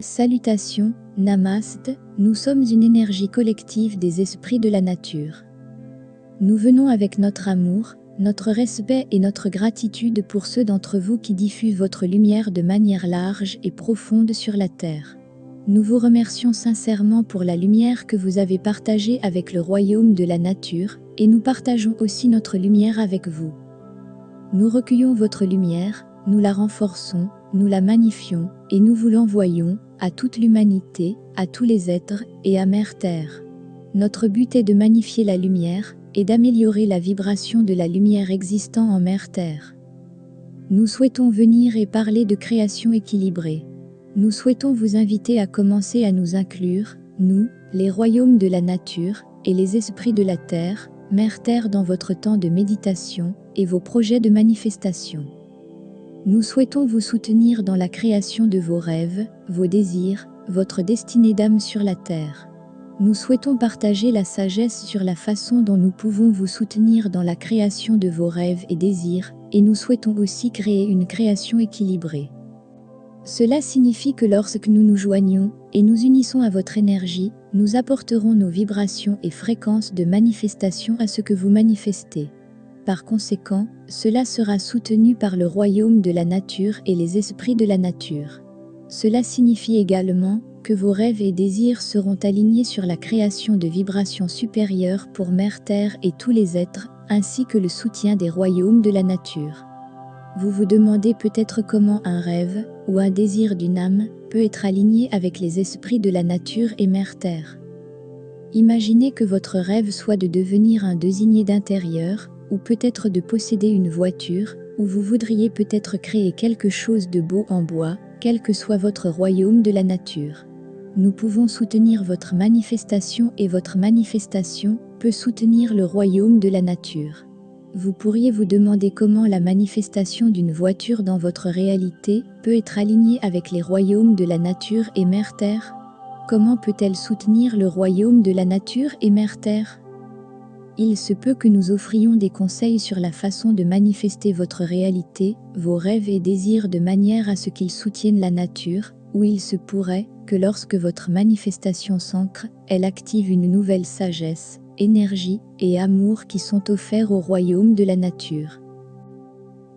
Salutations, Namaste, nous sommes une énergie collective des esprits de la nature. Nous venons avec notre amour, notre respect et notre gratitude pour ceux d'entre vous qui diffusent votre lumière de manière large et profonde sur la Terre. Nous vous remercions sincèrement pour la lumière que vous avez partagée avec le royaume de la nature, et nous partageons aussi notre lumière avec vous. Nous recueillons votre lumière, nous la renforçons, nous la magnifions, et nous vous l'envoyons, à toute l'humanité, à tous les êtres, et à Mère Terre. Notre but est de magnifier la lumière, et d'améliorer la vibration de la lumière existant en Mère Terre. Nous souhaitons venir et parler de création équilibrée. Nous souhaitons vous inviter à commencer à nous inclure, nous, les royaumes de la nature, et les esprits de la Terre, Mère Terre dans votre temps de méditation, et vos projets de manifestation. Nous souhaitons vous soutenir dans la création de vos rêves, vos désirs, votre destinée d'âme sur la Terre. Nous souhaitons partager la sagesse sur la façon dont nous pouvons vous soutenir dans la création de vos rêves et désirs, et nous souhaitons aussi créer une création équilibrée. Cela signifie que lorsque nous nous joignons et nous unissons à votre énergie, nous apporterons nos vibrations et fréquences de manifestation à ce que vous manifestez. Par conséquent, cela sera soutenu par le royaume de la nature et les esprits de la nature. Cela signifie également que vos rêves et désirs seront alignés sur la création de vibrations supérieures pour Mère Terre et tous les êtres, ainsi que le soutien des royaumes de la nature. Vous vous demandez peut-être comment un rêve, ou un désir d'une âme, peut être aligné avec les esprits de la nature et Mère Terre. Imaginez que votre rêve soit de devenir un désigné d'intérieur, ou peut-être de posséder une voiture, ou vous voudriez peut-être créer quelque chose de beau en bois, quel que soit votre royaume de la nature. Nous pouvons soutenir votre manifestation et votre manifestation peut soutenir le royaume de la nature. Vous pourriez vous demander comment la manifestation d'une voiture dans votre réalité peut être alignée avec les royaumes de la nature et Mère Terre. Comment peut-elle soutenir le royaume de la nature et Mère Terre? Il se peut que nous offrions des conseils sur la façon de manifester votre réalité, vos rêves et désirs de manière à ce qu'ils soutiennent la nature, ou il se pourrait que lorsque votre manifestation s'ancre, elle active une nouvelle sagesse, énergie et amour qui sont offerts au royaume de la nature.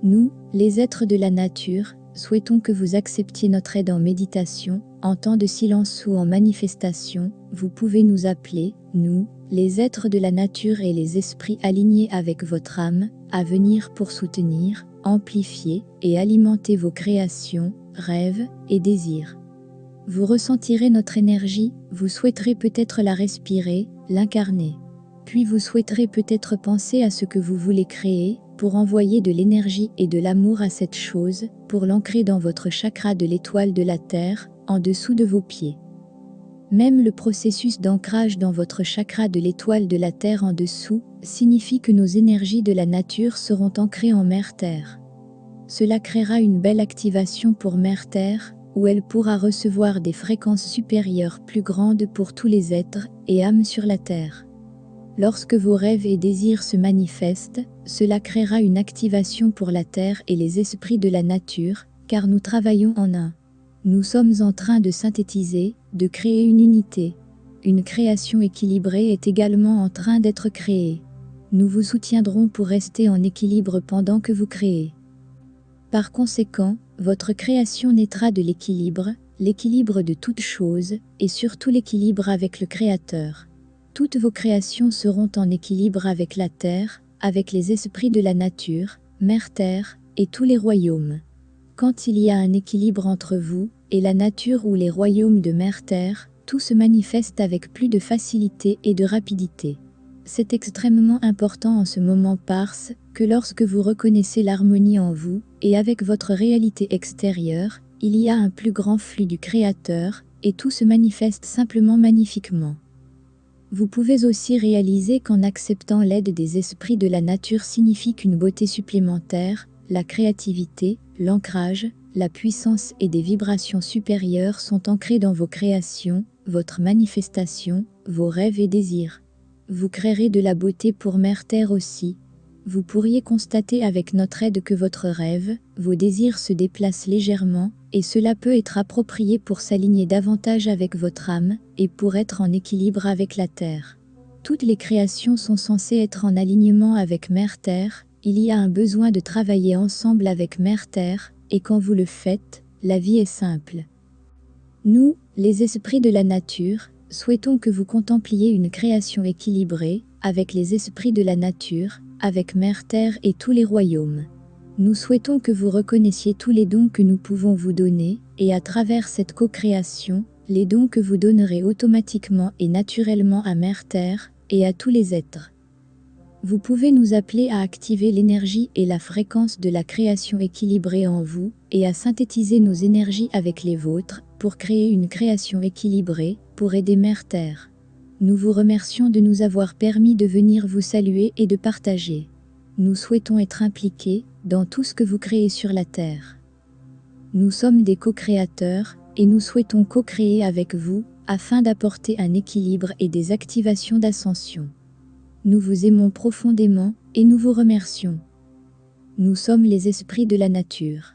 Nous, les êtres de la nature, souhaitons que vous acceptiez notre aide en méditation, en temps de silence ou en manifestation. Vous pouvez nous appeler, nous, les êtres de la nature et les esprits alignés avec votre âme, à venir pour soutenir, amplifier et alimenter vos créations, rêves et désirs. Vous ressentirez notre énergie, vous souhaiterez peut-être la respirer, l'incarner. Puis vous souhaiterez peut-être penser à ce que vous voulez créer, pour envoyer de l'énergie et de l'amour à cette chose, pour l'ancrer dans votre chakra de l'étoile de la Terre, en dessous de vos pieds. Même le processus d'ancrage dans votre chakra de l'étoile de la Terre en dessous, signifie que nos énergies de la nature seront ancrées en Mère Terre. Cela créera une belle activation pour Mère Terre, où elle pourra recevoir des fréquences supérieures plus grandes pour tous les êtres et âmes sur la Terre. Lorsque vos rêves et désirs se manifestent, cela créera une activation pour la Terre et les esprits de la nature, car nous travaillons en un. Nous sommes en train de synthétiser, de créer une unité. Une création équilibrée est également en train d'être créée. Nous vous soutiendrons pour rester en équilibre pendant que vous créez. Par conséquent, votre création naîtra de l'équilibre de toutes choses, et surtout l'équilibre avec le Créateur. Toutes vos créations seront en équilibre avec la Terre, avec les esprits de la nature, Mère Terre, et tous les royaumes. Quand il y a un équilibre entre vous et la nature ou les royaumes de Mère Terre, tout se manifeste avec plus de facilité et de rapidité. C'est extrêmement important en ce moment parce que lorsque vous reconnaissez l'harmonie en vous et avec votre réalité extérieure, il y a un plus grand flux du Créateur et tout se manifeste simplement magnifiquement. Vous pouvez aussi réaliser qu'en acceptant l'aide des esprits de la nature signifie qu'une beauté supplémentaire, la créativité, l'ancrage, la puissance et des vibrations supérieures sont ancrées dans vos créations, votre manifestation, vos rêves et désirs. Vous créerez de la beauté pour Mère Terre aussi. Vous pourriez constater avec notre aide que votre rêve, vos désirs se déplacent légèrement, et cela peut être approprié pour s'aligner davantage avec votre âme, et pour être en équilibre avec la Terre. Toutes les créations sont censées être en alignement avec Mère Terre, il y a un besoin de travailler ensemble avec Mère Terre, et quand vous le faites, la vie est simple. Nous, les esprits de la nature, souhaitons que vous contempliez une création équilibrée, avec les esprits de la nature, avec Mère Terre et tous les royaumes. Nous souhaitons que vous reconnaissiez tous les dons que nous pouvons vous donner, et à travers cette co-création, les dons que vous donnerez automatiquement et naturellement à Mère Terre, et à tous les êtres. Vous pouvez nous appeler à activer l'énergie et la fréquence de la création équilibrée en vous, et à synthétiser nos énergies avec les vôtres, pour créer une création équilibrée, pour aider Mère Terre. Nous vous remercions de nous avoir permis de venir vous saluer et de partager. Nous souhaitons être impliqués dans tout ce que vous créez sur la Terre. Nous sommes des co-créateurs, et nous souhaitons co-créer avec vous, afin d'apporter un équilibre et des activations d'ascension. Nous vous aimons profondément, et nous vous remercions. Nous sommes les esprits de la nature.